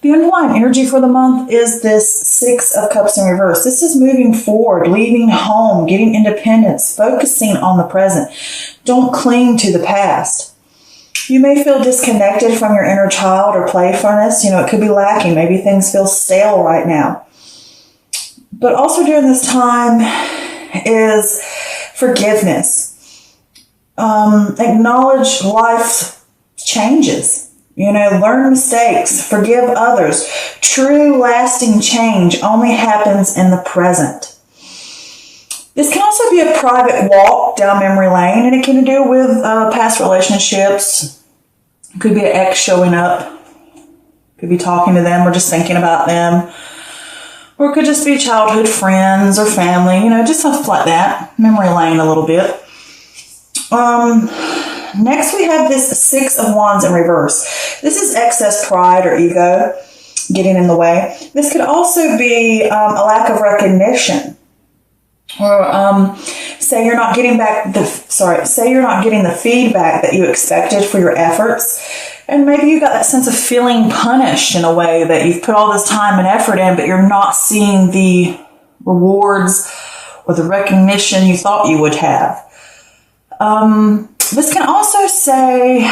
The underlying energy for the month is this Six of Cups in reverse. This is moving forward, leaving home, getting independence, focusing on the present. Don't cling to the past. You may feel disconnected from your inner child or playfulness. It could be lacking. Maybe things feel stale right now. But also during this time is forgiveness. Acknowledge life changes. Learn mistakes, forgive others. True lasting change only happens in the present. This can also be a private walk down memory lane, and it can do with past relationships. It could be an ex showing up. Could be talking to them or just thinking about them. Or it could just be childhood friends or family, just stuff like that. Memory lane a little bit. Next we have this Six of Wands in reverse. This is excess pride or ego getting in the way. This could also be a lack of recognition. Or say you're not getting the feedback that you expected for your efforts. And maybe you got that sense of feeling punished in a way that you've put all this time and effort in, but you're not seeing the rewards or the recognition you thought you would have. This can also say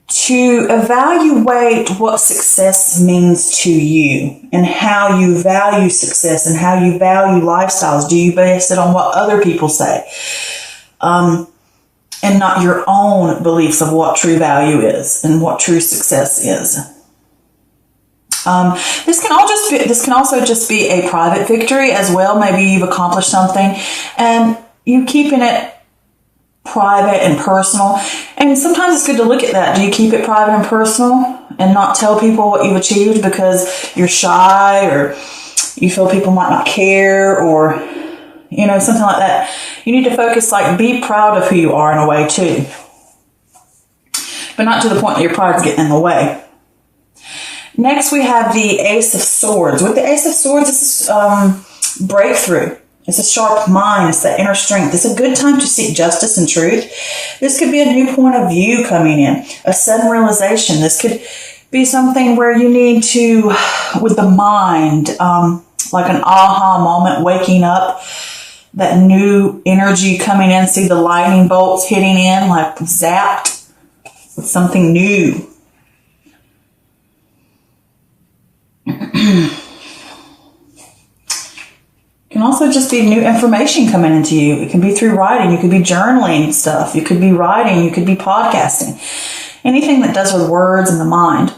to evaluate what success means to you and how you value success and how you value lifestyles. Do you base it on what other people say? And not your own beliefs of what true value is and what true success is. This can also just be a private victory as well. Maybe you've accomplished something and you keeping it private and personal. And sometimes it's good to look at that. Do you keep it private and personal and not tell people what you've achieved because you're shy or you feel people might not care or, something like that. You need to focus, be proud of who you are in a way too. But not to the point that your pride's getting in the way. Next, we have the Ace of Swords. With the Ace of Swords, this is breakthrough. It's a sharp mind. It's that inner strength. It's a good time to seek justice and truth. This could be a new point of view coming in, a sudden realization. This could be something where you need to, with the mind, like an aha moment, waking up, that new energy coming in, see the lightning bolts hitting in, like zapped with something new. Can also just be new information coming into you. It can be through writing. You could be journaling stuff. You could be writing. You could be podcasting. Anything that does with words and the mind.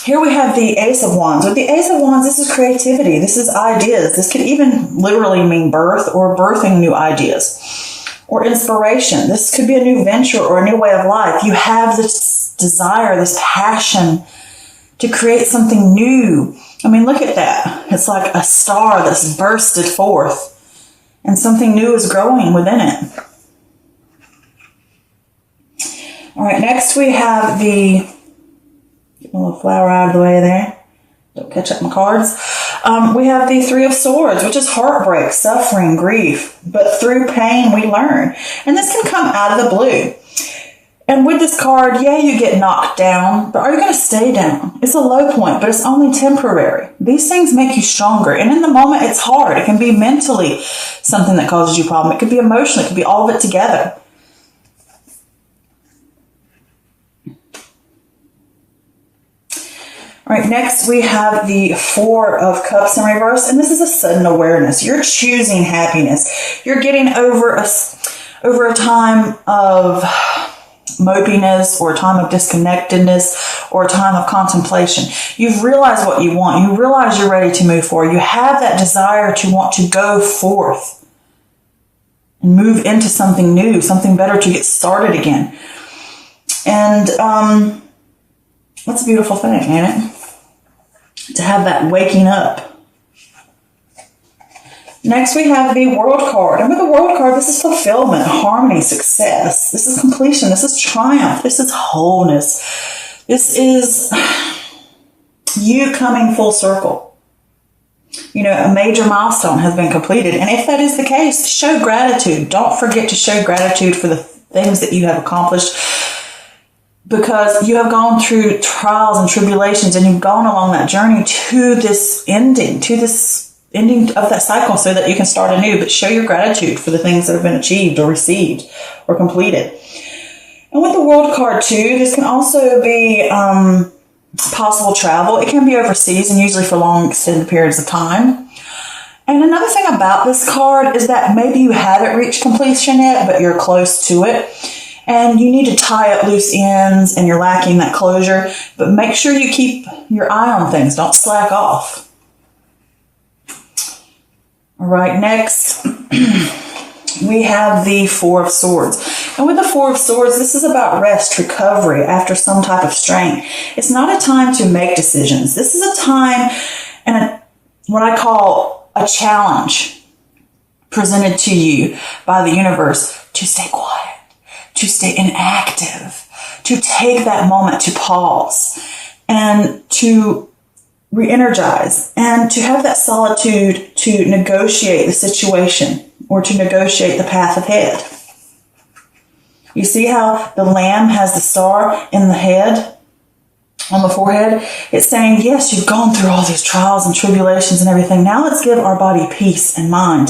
Here we have the Ace of Wands. With the Ace of Wands, this is creativity. This is ideas. This could even literally mean birth or birthing new ideas or inspiration. This could be a new venture or a new way of life. You have this desire, this passion to create something new. Look at that. It's like a star that's bursted forth and something new is growing within it. All right, next we have get a little flower out of the way there. Don't catch up my cards. We have the Three of Swords, which is heartbreak, suffering, grief. But through pain, we learn. And this can come out of the blue. And with this card, you get knocked down, but are you going to stay down? It's a low point, but it's only temporary. These things make you stronger. And in the moment, it's hard. It can be mentally something that causes you a problem. It could be emotional. It could be all of it together. All right, next we have the Four of Cups in reverse, and this is a sudden awareness. You're choosing happiness. You're getting over a time of mopiness or a time of disconnectedness or a time of contemplation. You've realized what you want. You realize you're ready to move forward. You have that desire to want to go forth and move into something new, something better, to get started again. And that's a beautiful thing, ain't it? To have that waking up. Next, we have the World card. And with the World card, this is fulfillment, harmony, success. This is completion. This is triumph. This is wholeness. This is you coming full circle. A major milestone has been completed. And if that is the case, show gratitude. Don't forget to show gratitude for the things that you have accomplished. because you have gone through trials and tribulations, and you've gone along that journey to this ending of that cycle so that you can start anew. But show your gratitude for the things that have been achieved or received or completed. And with the World card too, this can also be possible travel. It can be overseas and usually for long extended periods of time. And another thing about this card is that maybe you haven't reached completion yet, but you're close to it. And you need to tie up loose ends and you're lacking that closure. But make sure you keep your eye on things. Don't slack off. All right, next we have the Four of Swords. And with the Four of Swords, this is about rest, recovery after some type of strain. It's not a time to make decisions. This is a time and what I call a challenge presented to you by the universe to stay quiet, to stay inactive, to take that moment to pause and to re-energize and to have that solitude to negotiate the situation or to negotiate the path ahead. You see how the lamb has the star in the head, on the forehead? It's saying, yes, you've gone through all these trials and tribulations and everything. Now let's give our body peace and mind,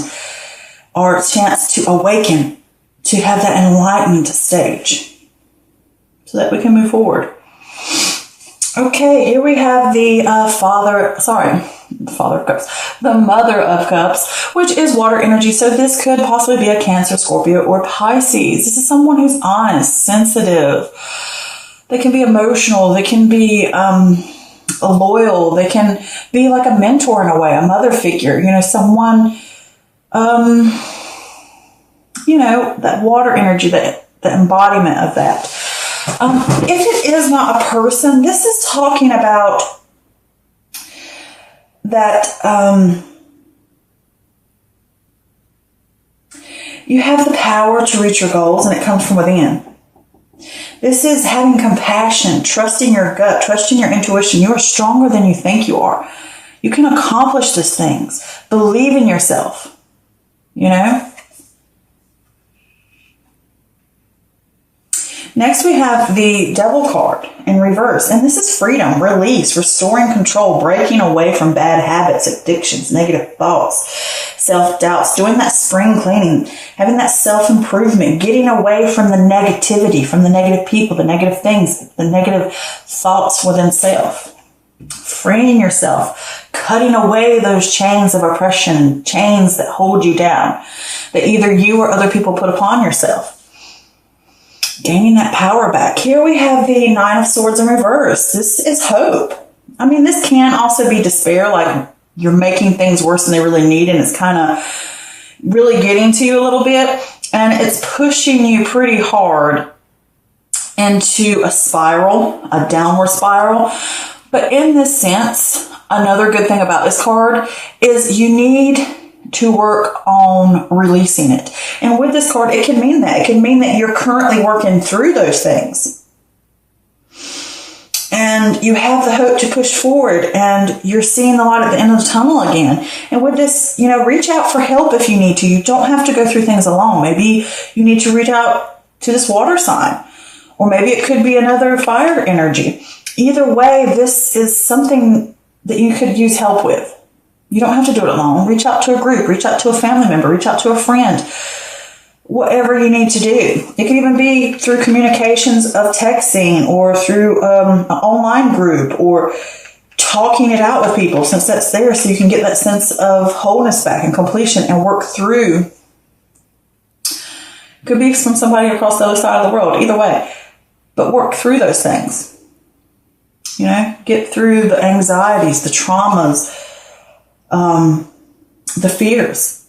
our chance to awaken, to have that enlightened stage so that we can move forward. Okay, here we have the the Mother of Cups, which is water energy. So this could possibly be a Cancer, Scorpio, or Pisces. This is someone who's honest, sensitive. They can be emotional. They can be loyal. They can be like a mentor in a way, a mother figure. You know, someone, that water energy, the embodiment of that. If it is not a person, this is talking about that you have the power to reach your goals and it comes from within. This is having compassion, trusting your gut, trusting your intuition. You are stronger than you think you are. You can accomplish these things. Believe in yourself, you know? Next, we have the Devil card in reverse. And this is freedom, release, restoring control, breaking away from bad habits, addictions, negative thoughts, self-doubts, doing that spring cleaning, having that self-improvement, getting away from the negativity, from the negative people, the negative things, the negative thoughts within self. Freeing yourself, cutting away those chains of oppression, chains that hold you down, that either you or other people put upon yourself. Gaining that power back. Here we have the Nine of Swords in reverse. This is hope. I mean, this can also be despair, like you're making things worse than they really need, and it's kind of really getting to you a little bit, and it's pushing you pretty hard into a spiral, a downward spiral. But in this sense, another good thing about this card is you need to work on releasing it. And with this card, it can mean that. It can mean that you're currently working through those things. And you have the hope to push forward and you're seeing the light at the end of the tunnel again. And with this, reach out for help if you need to. You don't have to go through things alone. Maybe you need to reach out to this water sign. Or maybe it could be another fire energy. Either way, this is something that you could use help with. You don't have to do it alone. Reach out to a group, reach out to a family member, reach out to a friend, whatever you need to do. It can even be through communications of texting or through an online group or talking it out with people, since that's there, so you can get that sense of wholeness back and completion and work through. Could be from somebody across the other side of the world, either way. But work through those things. Get through the anxieties, the traumas, the fears.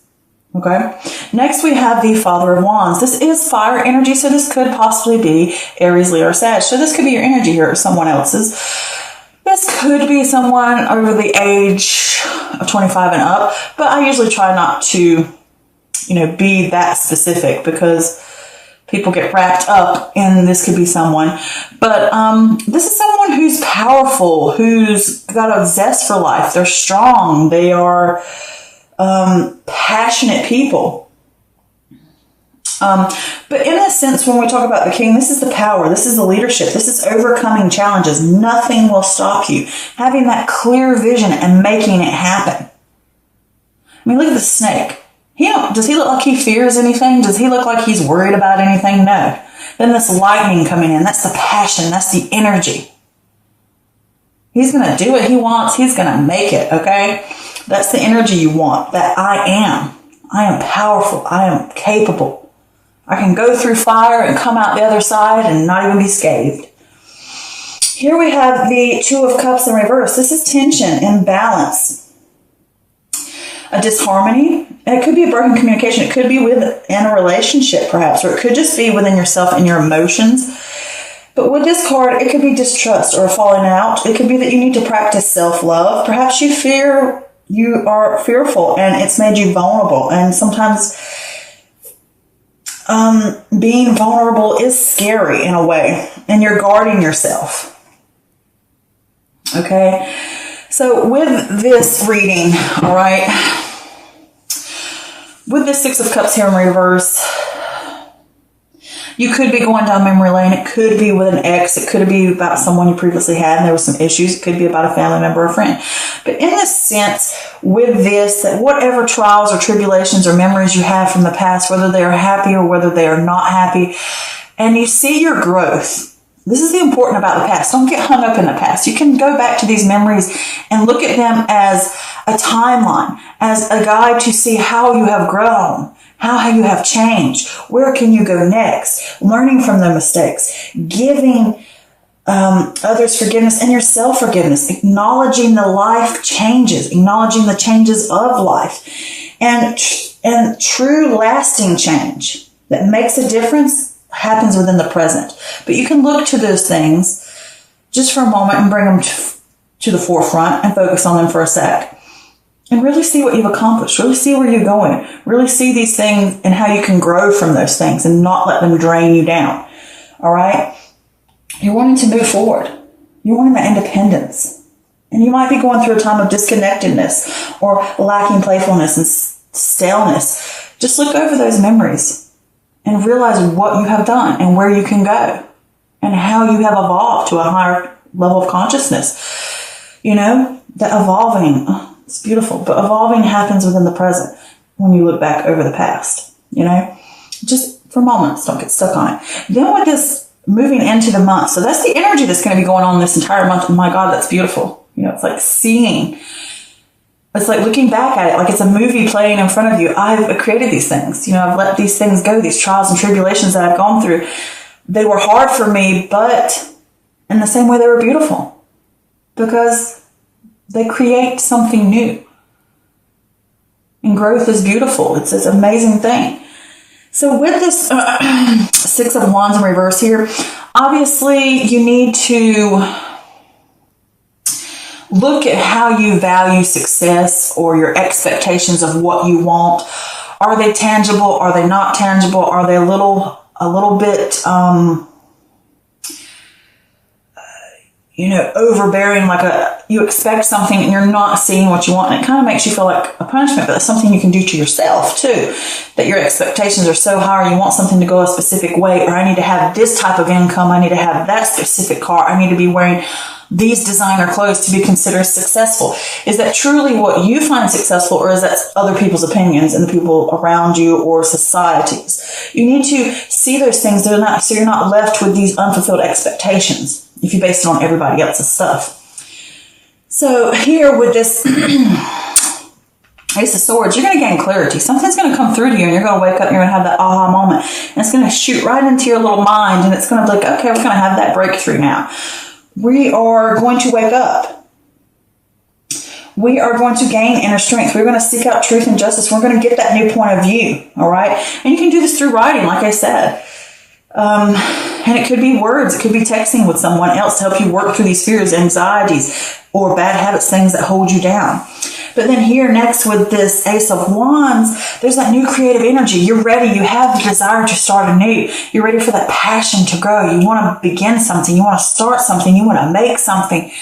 Okay. Next, we have the Father of Wands. This is fire energy, so this could possibly be Aries, Leo, or Sag. So this could be your energy here or someone else's. This could be someone over the age of 25 and up, but I usually try not to, be that specific because people get wrapped up in this could be someone. But this is someone who's powerful, who's got a zest for life. They're strong. They are passionate people. But in a sense, when we talk about the king, this is the power, this is the leadership, this is overcoming challenges. Nothing will stop you. Having that clear vision and making it happen. I mean, look at the snake. Does he look like he fears anything? Does he look like he's worried about anything? No. Then this lightning coming in, that's the passion, that's the energy. He's going to do what he wants. He's going to make it, okay? That's the energy you want, that I am. I am powerful. I am capable. I can go through fire and come out the other side and not even be scathed. Here we have the Two of Cups in reverse. This is tension, imbalance, a disharmony. And it could be a broken communication. It could be within a relationship, perhaps, or it could just be within yourself and your emotions. But with this card, it could be distrust or a falling out. It could be that you need to practice self-love. Perhaps you are fearful and it's made you vulnerable. And sometimes being vulnerable is scary in a way, and you're guarding yourself. Okay, so with this reading, all right, with the Six of Cups here in reverse, you could be going down memory lane. It could be with an ex. It could be about someone you previously had and there was some issues. It could be about a family member or friend. But in this sense, with this, that whatever trials or tribulations or memories you have from the past, whether they are happy or whether they are not happy, and you see your growth. This is the important about the past. Don't get hung up in the past. You can go back to these memories and look at them as a timeline, as a guide to see how you have grown, how you have changed, where can you go next, learning from the mistakes, giving others forgiveness and yourself forgiveness, acknowledging the life changes, acknowledging the changes of life, and true lasting change that makes a difference happens within the present. But you can look to those things just for a moment and bring them to the forefront and focus on them for a sec. And really see what you've accomplished. Really see where you're going. Really see these things and how you can grow from those things and not let them drain you down. All right? You're wanting to move forward. You're wanting that independence. And you might be going through a time of disconnectedness or lacking playfulness and staleness. Just look over those memories and realize what you have done and where you can go and how you have evolved to a higher level of consciousness. You know, that evolving, it's beautiful, but evolving happens within the present when you look back over the past, you know, just for moments, don't get stuck on it. Then with this moving into the month, so that's the energy that's going to be going on this entire month. Oh my God, that's beautiful. You know, it's like seeing, it's like looking back at it, like it's a movie playing in front of you. I've created these things, you know, I've let these things go, these trials and tribulations that I've gone through. They were hard for me, but in the same way they were beautiful because they create something new. And growth is beautiful. It's this amazing thing. So with this Six of Wands in reverse here, obviously you need to look at how you value success or your expectations of what you want. Are they tangible? Are they not tangible? Are they a little bit, you know, overbearing, like you expect something and you're not seeing what you want. And it kind of makes you feel like a punishment, but that's something you can do to yourself too. That your expectations are so high, or you want something to go a specific way, or I need to have this type of income, I need to have that specific car, I need to be wearing these designer clothes to be considered successful. Is that truly what you find successful, or is that other people's opinions and the people around you or societies? You need to see those things, so you're not left with these unfulfilled expectations if you base it on everybody else's stuff. So here with this Ace of Swords, you're going to gain clarity. Something's going to come through to you and you're going to wake up and you're going to have that aha moment. And it's going to shoot right into your little mind and it's going to be like, okay, we're going to have that breakthrough now. We are going to wake up. We are going to gain inner strength. We're going to seek out truth and justice. We're going to get that new point of view. All right. And you can do this through writing, like I said. And it could be words. It could be texting with someone else to help you work through these fears, anxieties, or bad habits, things that hold you down. But then here next with this Ace of Wands, there's that new creative energy. You're ready. You have the desire to start anew. You're ready for that passion to grow. You want to begin something. You want to start something. You want to make something.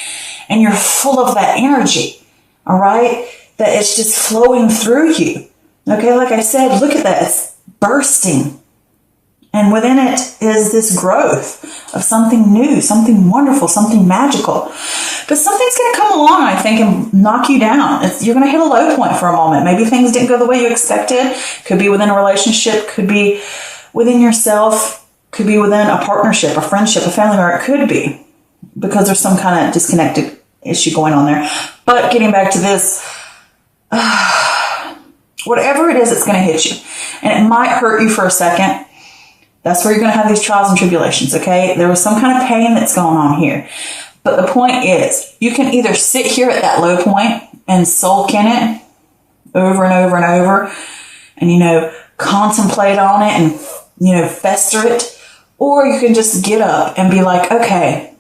And you're full of that energy. All right? That it's just flowing through you. Okay? Like I said, look at that. It's bursting. And within it is this growth of something new, something wonderful, something magical. But something's going to come along, I think, and knock you down. You're going to hit a low point for a moment. Maybe things didn't go the way you expected. Could be within a relationship, could be within yourself, could be within a partnership, a friendship, a family member. It could be because there's some kind of disconnected issue going on there. But getting back to this, whatever it is, it's going to hit you. And it might hurt you for a second. That's where you're going to have these trials and tribulations, okay? There was some kind of pain that's going on here. But the point is, you can either sit here at that low point and sulk in it over and over and over and, contemplate on it and, fester it. Or you can just get up and be like, okay,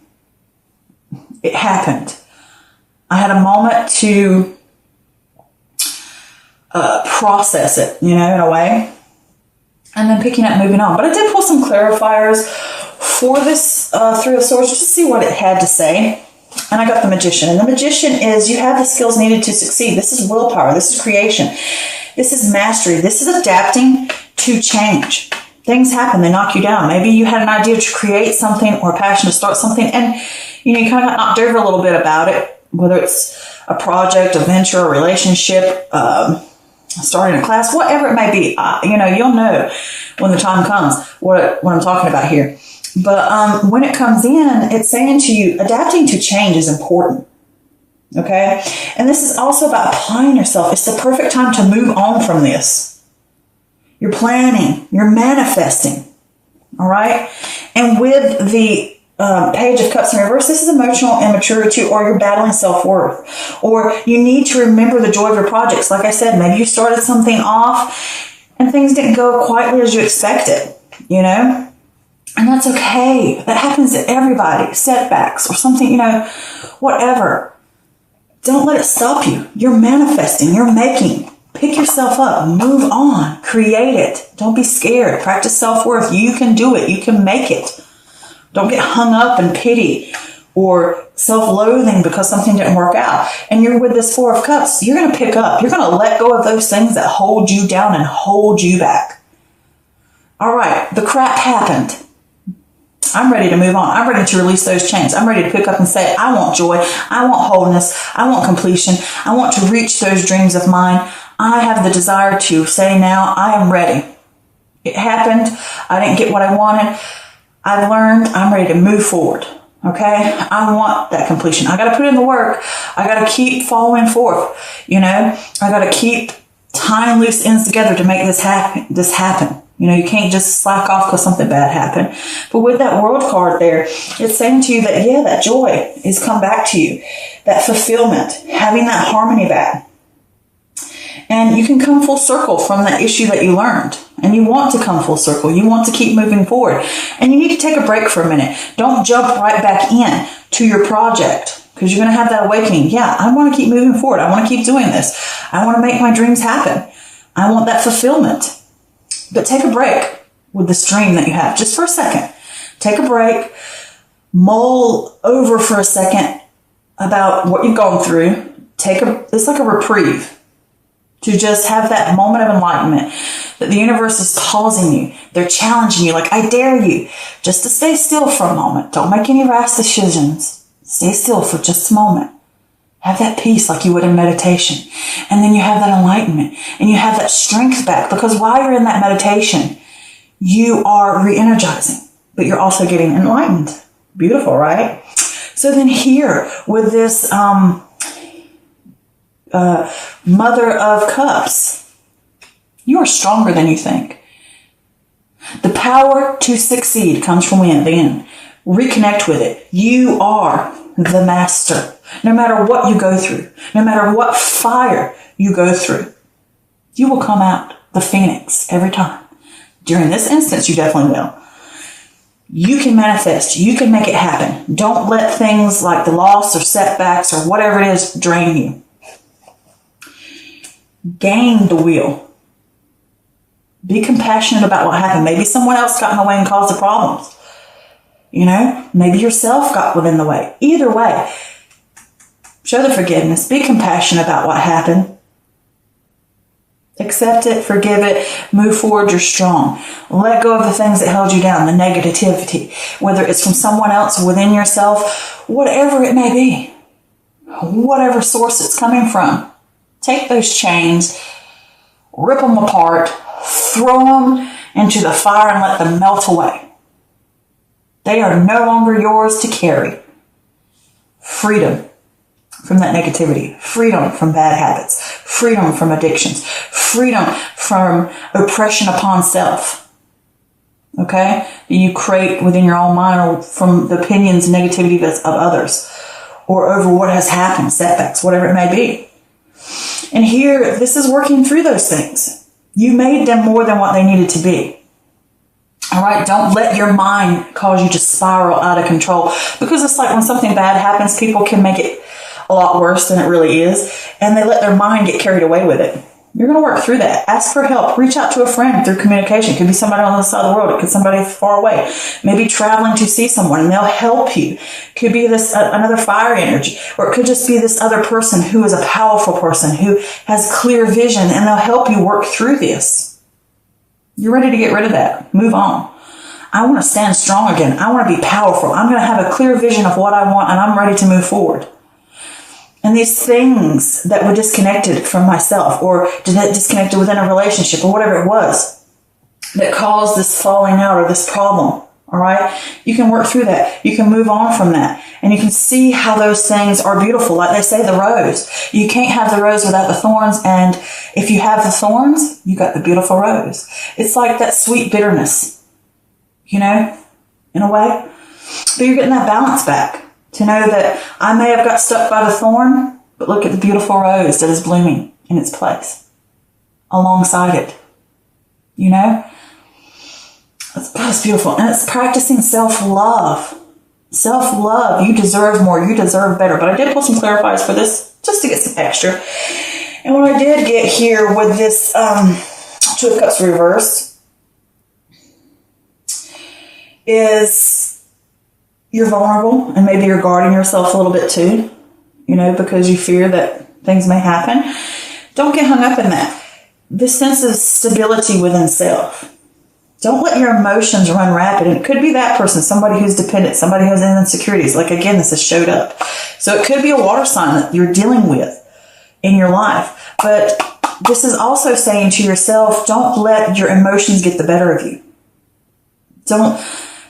it happened. I had a moment to process it, in a way. And then picking up, moving on. But I did pull some clarifiers for this Three of Swords just to see what it had to say. And I got the Magician. And the Magician is you have the skills needed to succeed. This is willpower. This is creation. This is mastery. This is adapting to change. Things happen. They knock you down. Maybe you had an idea to create something or a passion to start something. And, you kind of got knocked over a little bit about it. Whether it's a project, a venture, a relationship, starting a class, whatever it may be, you'll know when the time comes what I'm talking about here. But when it comes in, it's saying to you, adapting to change is important. Okay? And this is also about applying yourself. It's the perfect time to move on from this. You're planning. You're manifesting. All right? And with the Page of Cups in reverse, this is emotional immaturity, or you're battling self-worth, or you need to remember the joy of your projects. Like I said, maybe you started something off and things didn't go quietly as you expected, and that's okay. That happens to everybody. Setbacks or something, whatever. Don't let it stop you. You're manifesting. You're making. Pick yourself up. Move on. Create it. Don't be scared. Practice self-worth. You can do it. You can make it. Don't get hung up in pity or self-loathing because something didn't work out. And you're with this Four of Cups. You're going to pick up. You're going to let go of those things that hold you down and hold you back. All right. The crap happened. I'm ready to move on. I'm ready to release those chains. I'm ready to pick up and say, I want joy. I want wholeness. I want completion. I want to reach those dreams of mine. I have the desire to say now, I am ready. It happened. I didn't get what I wanted. I've learned. I'm ready to move forward. Okay? I want that completion. I got to put in the work. I got to keep following forth. I got to keep tying loose ends together to make this happen. You can't just slack off because something bad happened. But with that World card there, it's saying to you that, that joy is come back to you. That fulfillment, having that harmony back. And you can come full circle from that issue that you learned. And you want to come full circle. You want to keep moving forward. And you need to take a break for a minute. Don't jump right back in to your project because you're going to have that awakening. Yeah, I want to keep moving forward. I want to keep doing this. I want to make my dreams happen. I want that fulfillment. But take a break with this dream that you have. Just for a second. Take a break. Mull over for a second about what you've gone through. It's like a reprieve. To just have that moment of enlightenment that the universe is pausing you. They're challenging you. Like, I dare you just to stay still for a moment. Don't make any rash decisions. Stay still for just a moment. Have that peace like you would in meditation. And then you have that enlightenment. And you have that strength back. Because while you're in that meditation, you are re-energizing. But you're also getting enlightened. Beautiful, right? So then here, with this Mother of Cups, you are stronger than you think. The power to succeed comes from within. Reconnect with it. You are the master. No matter what you go through, no matter what fire you go through, you will come out the phoenix every time. During this instance, you definitely will. You can manifest. You can make it happen. Don't let things like the loss or setbacks or whatever it is drain you. Gain the will. Be compassionate about what happened. Maybe someone else got in the way and caused the problems. Maybe yourself got within the way. Either way, show the forgiveness. Be compassionate about what happened. Accept it, forgive it, move forward, you're strong. Let go of the things that held you down, the negativity, whether it's from someone else or within yourself, whatever it may be, whatever source it's coming from. Take those chains, rip them apart, throw them into the fire and let them melt away. They are no longer yours to carry. Freedom from that negativity, freedom from bad habits, freedom from addictions, freedom from oppression upon self. Okay? You create within your own mind or from the opinions and negativity of others or over what has happened, setbacks, whatever it may be. And here, this is working through those things. You made them more than what they needed to be. All right, don't let your mind cause you to spiral out of control, because it's like when something bad happens, people can make it a lot worse than it really is, and they let their mind get carried away with it. You're going to work through that. Ask for help. Reach out to a friend through communication. It could be somebody on the other side of the world. It could be somebody far away. Maybe traveling to see someone and they'll help you. It could be this another fire energy, or it could just be this other person who is a powerful person who has clear vision, and they'll help you work through this. You're ready to get rid of that. Move on. I want to stand strong again. I want to be powerful. I'm going to have a clear vision of what I want, and I'm ready to move forward. And these things that were disconnected from myself, or disconnected within a relationship, or whatever it was that caused this falling out or this problem, all right? You can work through that. You can move on from that. And you can see how those things are beautiful. Like they say, the rose. You can't have the rose without the thorns. And if you have the thorns, you got the beautiful rose. It's like that sweet bitterness, you know, in a way. But you're getting that balance back. To know that I may have got stuck by the thorn, but look at the beautiful rose that is blooming in its place alongside it. You know? That's beautiful. And it's practicing self-love. Self-love. You deserve more. You deserve better. But I did pull some clarifiers for this just to get some extra. And what I did get here with this Two of Cups reversed is you're vulnerable, and maybe you're guarding yourself a little bit too, you know, because you fear that things may happen. Don't get hung up in that. This sense of stability within self. Don't let your emotions run rapid. And it could be that person, somebody who's dependent, somebody who has insecurities. Like, again, this has showed up. So it could be a water sign that you're dealing with in your life. But this is also saying to yourself, don't let your emotions get the better of you. Don't...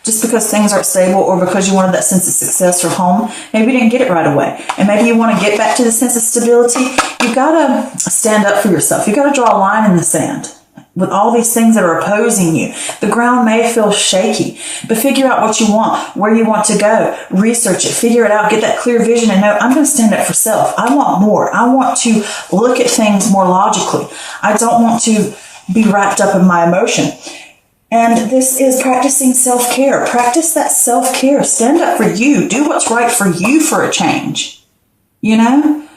Just because things aren't stable, or because you wanted that sense of success or home, maybe you didn't get it right away. And maybe you want to get back to the sense of stability. You've got to stand up for yourself. You've got to draw a line in the sand with all these things that are opposing you. The ground may feel shaky, but figure out what you want, where you want to go. Research it, figure it out, get that clear vision, and know, I'm going to stand up for self. I want more. I want to look at things more logically. I don't want to be wrapped up in my emotion. And this is practicing self-care. Practice that self-care. Stand up for you. Do what's right for you for a change. You know?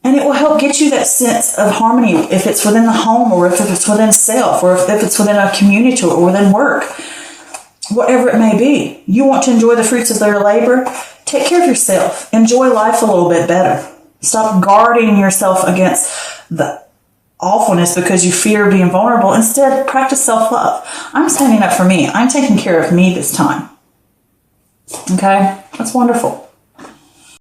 And it will help get you that sense of harmony, if it's within the home, or if it's within self, or if it's within a community, or within work. Whatever it may be. You want to enjoy the fruits of their labor? Take care of yourself. Enjoy life a little bit better. Stop guarding yourself against the awfulness because you fear being vulnerable. Instead, practice self-love. I'm standing up for me. I'm taking care of me this time. Okay? That's wonderful.